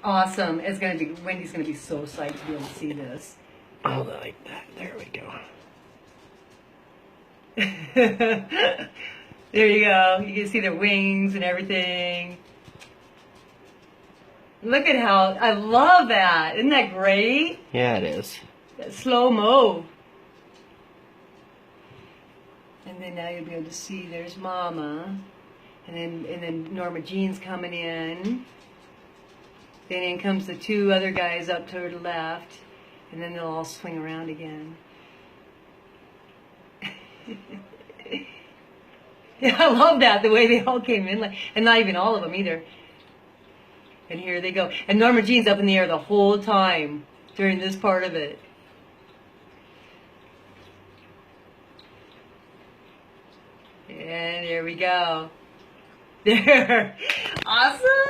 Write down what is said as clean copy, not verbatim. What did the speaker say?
Awesome. It's gonna be Wendy's gonna be so psyched to be able to see this. Oh, like that. There we go. There you go. You can see their wings and everything. Look at how I love that. Isn't that great? Yeah, it is. That slow-mo. And then now you'll be able to see there's Mama. And then Norma Jean's coming in. Then in comes the two other guys up to her left. And then they'll all swing around again. Yeah, I love that, the way they all came in, like, and not even all of them either. And here they go. And Norma Jean's up in the air the whole time during this part of it. And there we go. There. Awesome.